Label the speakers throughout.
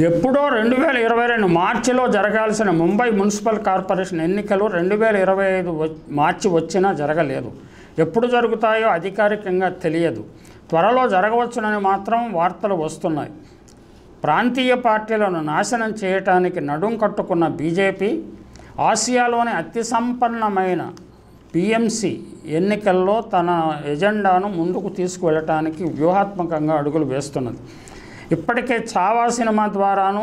Speaker 1: ఎప్పుడో 2022 మార్చిలో జరగాల్సిన ముంబై మున్సిపల్ కార్పొరేషన్ ఎన్నికలు 2025 మార్చి వచ్చినా జరగలేదు. ఎప్పుడు జరుగుతాయో అధికారికంగా తెలియదు. త్వరలో జరగవచ్చునని మాత్రం వార్తలు వస్తున్నాయి. ప్రాంతీయ పార్టీలను నాశనం చేయడానికి నడుం కట్టుకున్న బీజేపీ ఆసియాలోని అతి సంపన్నమైన పీఎంసీ ఎన్నికల్లో తన ఎజెండాను ముందుకు తీసుకువెళ్ళటానికి వ్యూహాత్మకంగా అడుగులు వేస్తున్నది. ఇప్పటికే ఛావా సినిమా ద్వారాను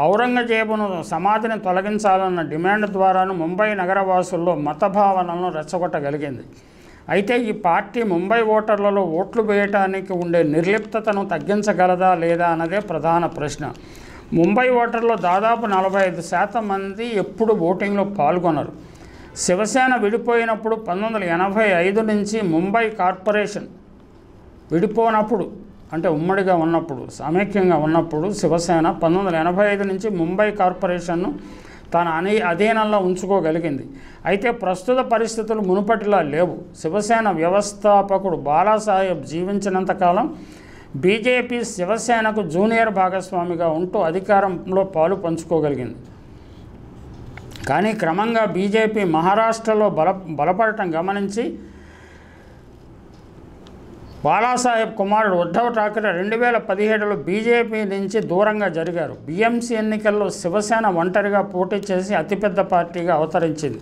Speaker 1: ఔరంగజేబును సమాధిని తొలగించాలన్న డిమాండ్ ద్వారాను ముంబై నగరవాసుల్లో మతభావనలను రెచ్చగొట్టగలిగింది. అయితే ఈ పార్టీ ముంబై ఓటర్లలో ఓట్లు వేయటానికి ఉండే నిర్లిప్తతను తగ్గించగలదా లేదా అన్నదే ప్రధాన ప్రశ్న. ముంబై ఓటర్లో దాదాపు 45% మంది ఎప్పుడు ఓటింగ్లో పాల్గొనరు. శివసేన విడిపోయినప్పుడు 1985 నుంచి ముంబై కార్పొరేషన్ విడిపోనప్పుడు అంటే ఉమ్మడిగా ఉన్నప్పుడు సమైక్యంగా ఉన్నప్పుడు శివసేన 1985 నుంచి ముంబై కార్పొరేషన్ను తన అధీనంలో ఉంచుకోగలిగింది. అయితే ప్రస్తుత పరిస్థితులు మునుపటిలా లేవు. శివసేన వ్యవస్థాపకుడు బాలాసాహెబ్ జీవించినంతకాలం బీజేపీ శివసేనకు జూనియర్ భాగస్వామిగా ఉంటూ అధికారంలో పాలు పంచుకోగలిగింది. కానీ క్రమంగా బీజేపీ మహారాష్ట్రలో బలపడటం గమనించి బాలాసాహెబ్ కుమారుడు ఉద్ధవ్ ఠాక్రే 2017లో బీజేపీ నుంచి దూరంగా జరిగారు. బీఎంసీ ఎన్నికల్లో శివసేన ఒంటరిగా పోటీ చేసి అతిపెద్ద పార్టీగా అవతరించింది.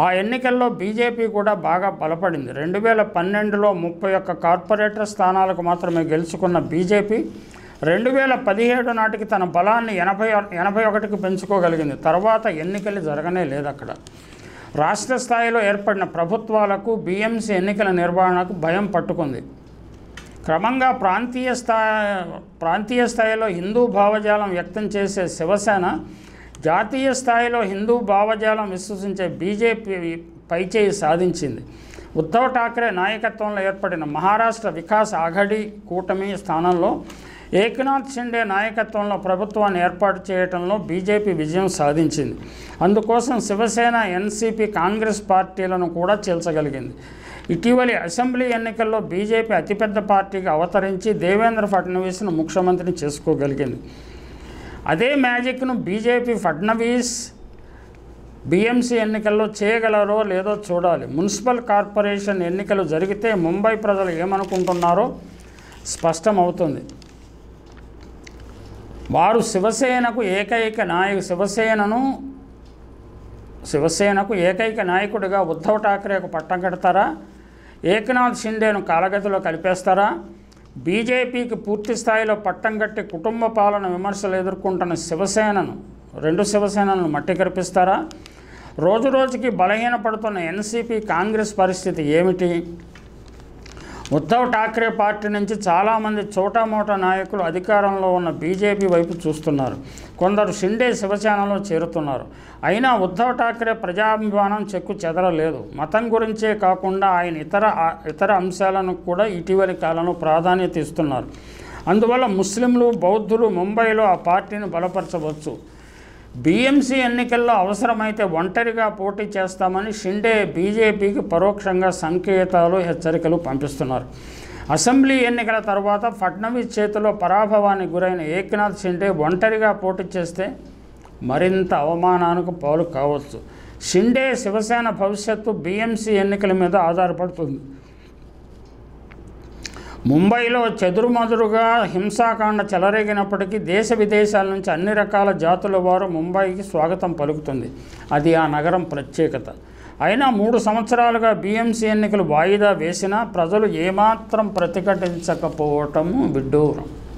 Speaker 1: ఆ ఎన్నికల్లో బీజేపీ కూడా బాగా బలపడింది. 2012లో 31 కార్పొరేటర్ స్థానాలకు మాత్రమే గెలుచుకున్న బీజేపీ 2017 నాటికి తన బలాన్ని 81కి పెంచుకోగలిగింది. తర్వాత ఎన్నికలు జరగనే లేదు. అక్కడ రాష్ట్ర స్థాయిలో ఏర్పడిన ప్రభుత్వాలకు బీఎంసీ ఎన్నికల నిర్వహణకు భయం పట్టుకుంది. క్రమంగా ప్రాంతీయ స్థాయిలో హిందూ భావజాలం వ్యక్తం చేసే శివసేన జాతీయ స్థాయిలో హిందూ భావజాలం విశ్వసించే బీజేపీ పైచేయి సాధించింది. ఉద్ధవ్ ఠాక్రే నాయకత్వంలో ఏర్పడిన మహారాష్ట్ర వికాస్ ఆఘాడీ కూటమి స్థానంలో ఏక్నాథ్ షిండే నాయకత్వంలో ప్రభుత్వాన్ని ఏర్పాటు చేయడంలో బీజేపీ విజయం సాధించింది. అందుకోసం శివసేన, ఎన్సీపీ, కాంగ్రెస్ పార్టీలను కూడా చీల్చగలిగింది. ఇటీవలి అసెంబ్లీ ఎన్నికల్లో బీజేపీ అతిపెద్ద పార్టీగా అవతరించి దేవేంద్ర ఫడ్నవీస్ను ముఖ్యమంత్రిని చేసుకోగలిగింది. అదే మ్యాజిక్ను బీజేపీ ఫడ్నవీస్ బీఎంసీ ఎన్నికల్లో చేయగలరో లేదో చూడాలి. మున్సిపల్ కార్పొరేషన్ ఎన్నికలు జరిగితే ముంబై ప్రజలు ఏమనుకుంటున్నారో స్పష్టమవుతుంది. వారు శివసేనకు ఏకైక నాయకుడిగా ఉద్ధవ్ ఠాక్రేకు పట్టం కడతారా? ఏక్నాథ్ షిండేను కాలగతిలో కలిపేస్తారా? బీజేపీకి పూర్తి స్థాయిలో పట్టం కట్టి కుటుంబ పాలన విమర్శలు ఎదుర్కొంటున్న రెండు శివసేనలను మట్టి కరిపిస్తారా? రోజురోజుకి బలహీనపడుతున్న ఎన్సీపీ, కాంగ్రెస్ పరిస్థితి ఏమిటి? ఉద్ధవ్ ఠాక్రే పార్టీ నుంచి చాలామంది చోటామోటా నాయకులు అధికారంలో ఉన్న బీజేపీ వైపు చూస్తున్నారు. కొందరు షిండే శివసేనలో చేరుతున్నారు. అయినా ఉద్ధవ్ ఠాక్రే ప్రజాభిమానం చెక్కు చెదరలేదు. మతం గురించే కాకుండా ఆయన ఇతర అంశాలను కూడా ఇటీవలి కాలంలో ప్రాధాన్యత ఇస్తున్నారు. అందువల్ల ముస్లింలు, బౌద్ధులు ముంబైలో ఆ పార్టీని బలపరచవచ్చు. బీఎంసీ ఎన్నికల్లో అవసరమైతే ఒంటరిగా పోటీ చేస్తామని షిండే బీజేపీకి పరోక్షంగా సంకేతాలు, హెచ్చరికలు పంపిస్తున్నారు. అసెంబ్లీ ఎన్నికల తర్వాత ఫడ్నవీస్ చేతిలో పరాభవానికి గురైన ఏక్నాథ్ షిండే ఒంటరిగా పోటీ చేస్తే మరింత అవమానానికి పాలు కావచ్చు. షిండే శివసేన భవిష్యత్తు బీఎంసీ ఎన్నికల మీద ఆధారపడుతుంది. ముంబైలో చెదురుమదురుగా హింసాకాండ చెలరేగినప్పటికీ దేశ విదేశాల నుంచి అన్ని రకాల జాతుల వారు ముంబైకి స్వాగతం పలుకుతుంది. అది ఆ నగరం ప్రత్యేకత. అయినా 3 సంవత్సరాలుగా బీఎంసీ ఎన్నికలు వాయిదా వేసినా ప్రజలు ఏమాత్రం ప్రతిఘటించకపోవటము విడ్డూరం.